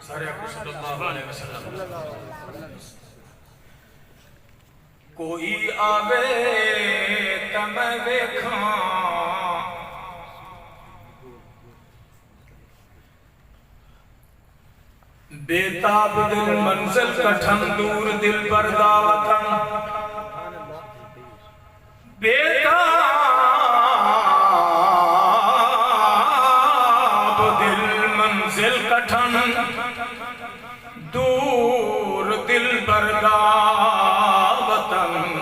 سارے اکو صلی اللہ علیہ وسلم کوئی آوے تا میں ویکھاں بےتاب دل منزل کٹھن دور دل بردا وطن بےتاب دل منزل کٹھن دور دل بردا وطن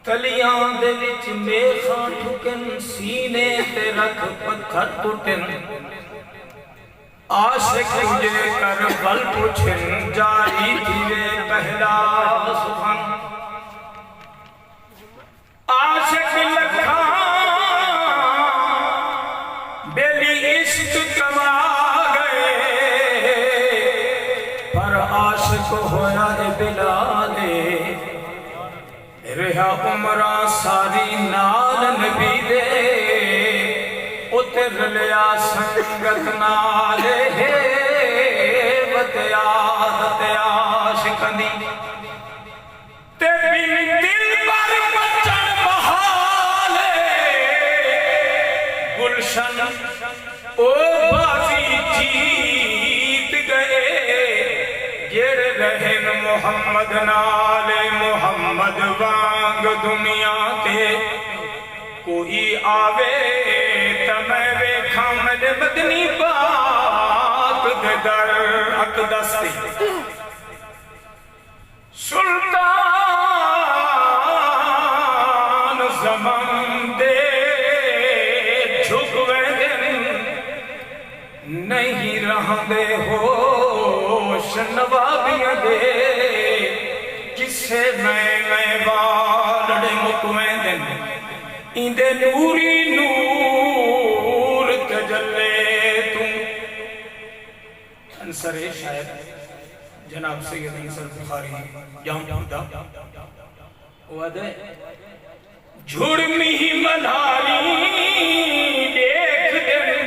تلیاں دے وچ میخاں ٹھکن سینے تے رکھ پتھر ٹوٹن عاشق یہ کر بل پوچھن جاری تیرے پہلا سخن عاشق لکھاں بیلی عشق کما گئے پر عاشق ہویا اے بلالے رہا عمرہ ساری نال نبی دے اتر لیا سنگت نالے وطیادت عاشقنی تے بین دل پر بچن بحالے گلشن او بازی جیت گئے گر رہن محمد نالے محمد وانگ دنیا تے کوئی آوے تمہیں ویکھاں میں مدنی پاک دے در اقدس تے سلطان زمان دے جھکوے دن نہیں رہاں دے ہوش نوابیاں دے کسے میں والڑے مکوے دن اندے نوری نور تجلے تم انصر شاید جناب سید انصر بخاری جام دا وعدے جھڑمی ملھاری دیکھ دن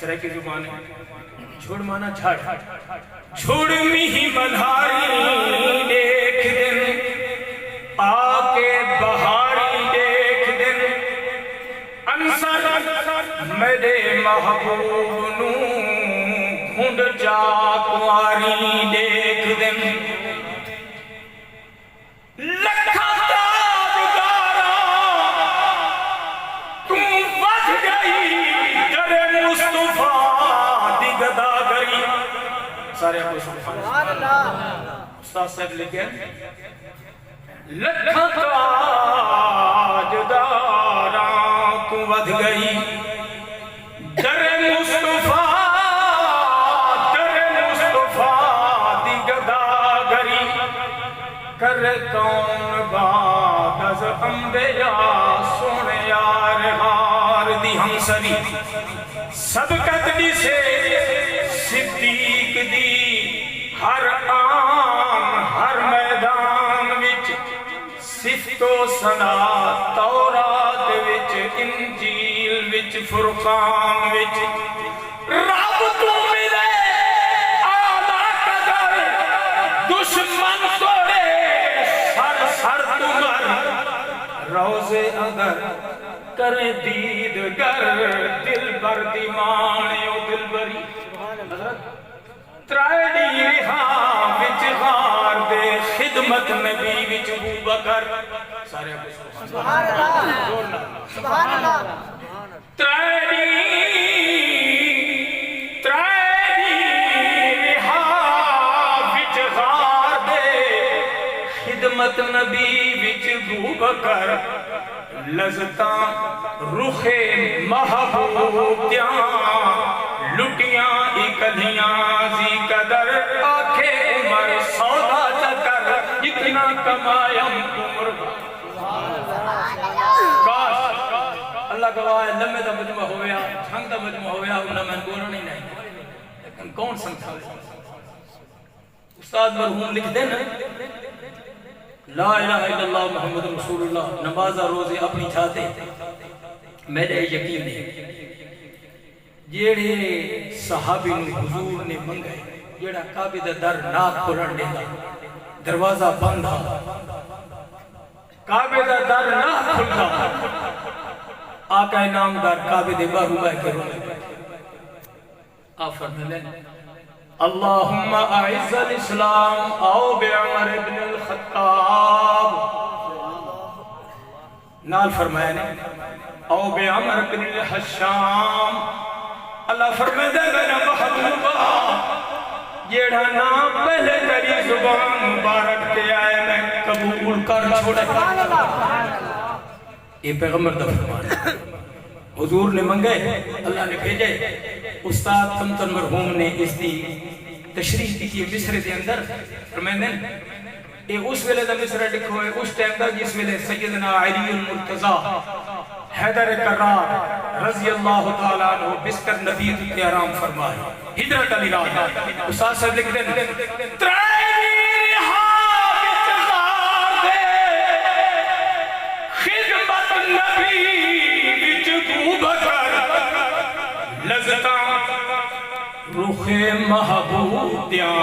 سرے کی زبان ہے جھڑ مانا جھاڑ جھڑمی ملھاری دیکھ دن آکے بہاری دیکھ دن انصر میرے محبوب نو گھنڈ چاکواری دیکھ دن لکھا تاجدارا تم بچ گئی در مصطفیٰ دی گدا گئی سارے آپ سبحان اللہ استاد صاحب لکھیں لکھا تاجداراں تو ودھ گئی در مصطفیٰ دی گداگری کر کون بعد از انبیاء سونے یار ہار دی ہمسری سبقت دی سے صدیق دی ہر آن ہر میدان وچ صفت و ثنا تورات وچ انجیل وچ فرقان وچ رب تو ملے آلہ قدر دشمن توڑے سر سر تمہر روزے اگر کرے دید گر دل بر دیمانے او دل بری ترائے دی رہا وچ غار دے خدمت نبی وچ ابو بکر سارے سبحان اللہ سبحان اللہ ترائے دی رہا وچ غار دے خدمت نبی وچ ابو بکر لذتاں رخ محبوب دیاں لٹیاں اکلیاں زی قدر آنکھیں عمر سودا چکر جتنا کمائم عمر کاش اللہ گواہ ہے لمحے دا مجمع ہویا جھنگ دا مجمع ہویا انہاں میں بولنا نہیں لیکن کون سنگھا استاد مرحوم لکھ دیں لا الہ الا اللہ محمد رسول اللہ نمازہ روزے اپنی چھاتے میرے یقین نہیں جیڑے صحابی نو حضور نے منگے جیڑا کعبے دا در نہ کھولن دیندا دروازہ بند ہا کعبے دا در نہ کھلدا آقا نامدار کعبے دے باہر بیٹھ کے رونے آپ فرماتے ہیں اللہم اعز الاسلام او بعمر ابن الخطاب نال فرمایا نے او بعمر ابن الحشام اللہ فرماتے ہیں میرا محبوبہ جیڑا نام پہلے تیری زبان مبارک تے آئے میں قبول کر چھوڑے یہ پیغمبر دا فرمان حضور نے منگے اللہ نے بھیجے استاد تمتن مرحوم نے اس دی تشریح کی مصر دے اندر فرمائیں اے اس ویلے دا مصر لکھو ہے اس ٹائم دا جس ویلے سیدنا علی المرتضی حیدر کرار رضی اللہ تعالیٰ عنہ بسکر نبی کے آرام فرمائے ہجرت علی راہ استاد صاحب لکھ دیں ترائیری حافظار دے خدمت نبی وچ بو بکر لذتاں رخ محبوب دیاں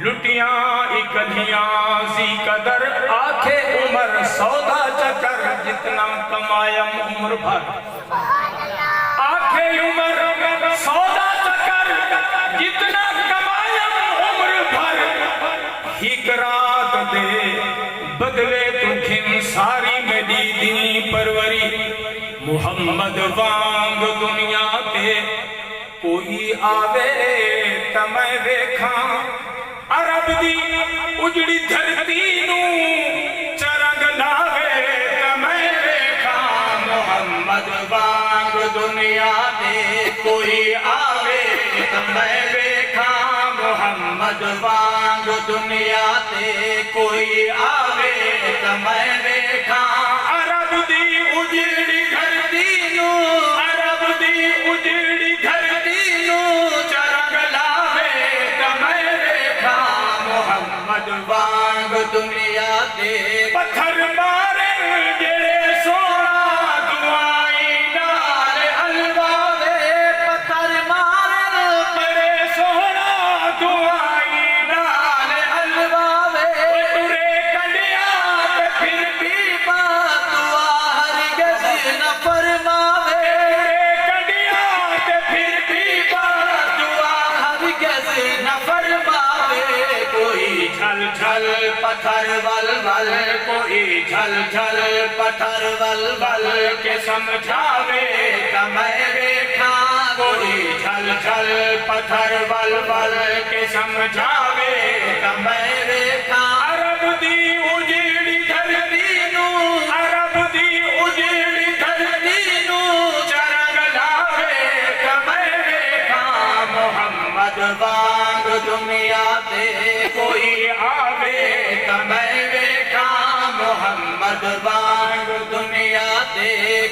لٹیاں اکلیاں زی قدر آنکھیں عمر سودا چکر جتنا کمائم عمر بھر آنکھیں عمر سودا چکر جتنا کمائم عمر بھر ہیک رات دے بدلے تو کھن ساری میری دینی پروری محمد وانگ دنیا تے کوئی آوے تمہیں دیکھاں عرب دی اجڑی دھرتی نو چرنگ لاوے تمہیں دیکھاں محمد وانگ دنیا تے کوئی آوے تمہیں دیکھاں محمد وانگ دنیا تے کوئی آوے تمہیں دیکھاں عرب دی اجڑی دھرتی نو عرب دی اجڑی دھرتی نو چرنگ لاوے تمہیں دیکھاں محمد وانگ دنیا تے پتھر مارے جڑے سونا دعائی نال الواوے پتھر مارے جڑے سونا دعائی نال الواوے ترے کنڈیا تے پھر بھی بات دعا ہرگز نہ فرماوے ترے کنڈیا تے پھر بھی بات دعا ہرگز نہ فرماوے کوئی جھل جھل پتھر ول ول کوئی جھل جھل پتھر ول ول کے سمجھاوے تمہیں دیکھاں کوئی جھل جھل پتھر ول ول کے سمجھاوے تمہیں دیکھاں عرب دی اجڑی دھرتی نو عرب دی اجڑی دھرتی نو چرنگ لاوے تمہیں دیکھاں محمد وانگ دنیا تے کوئی آوے تمہیں دیکھاں محمد وانگ دنیا تے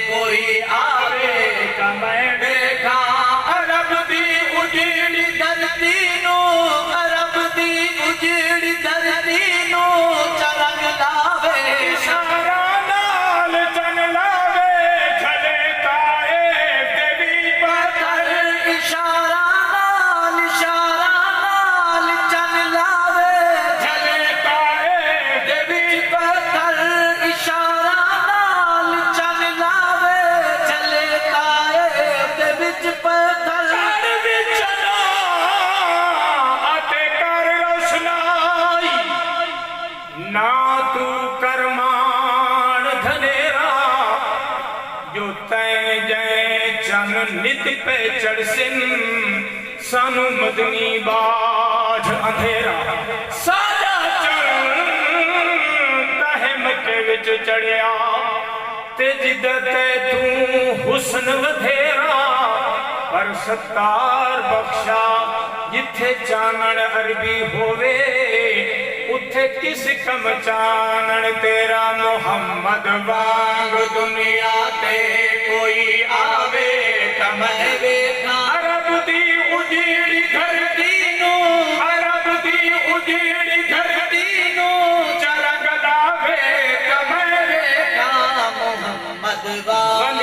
کوئی آوے تمہیں دیکھاں عرب دی اجڑی دھرتی نو عرب دی اجڑی دھرتی نو چرنگ لاوے اشارہ نال چن لاوے جھلے طائف دے بھی پتھر اشارہ نال چن لاوے جھلے طائف دے بھی پتھر اشارہ نال چن لاوے جھلے طائف دے وچ پتھر چڑھ وچ نا اتے کر روشنائی نا تو کرمان دھنیرا جو تین جائیں چن نت پہ چڑھ سن سانو مدنی باج اندھیرا ساجا چڑھ تہ مکے وچ چڑھیا تے جدت تو حسن ودھیرا پر ستار بخشا جتھے چانن عربی ہووے اتھے کس کم چانن تیرا محمد وانگ دنیا تے کوئی آوے تمہیں دیکھاں عرب دی اجڑی دھرتی نو عرب دی اجڑی دھرتی نو چرنگ لاوے تمہیں دیکھاں محمد وانگ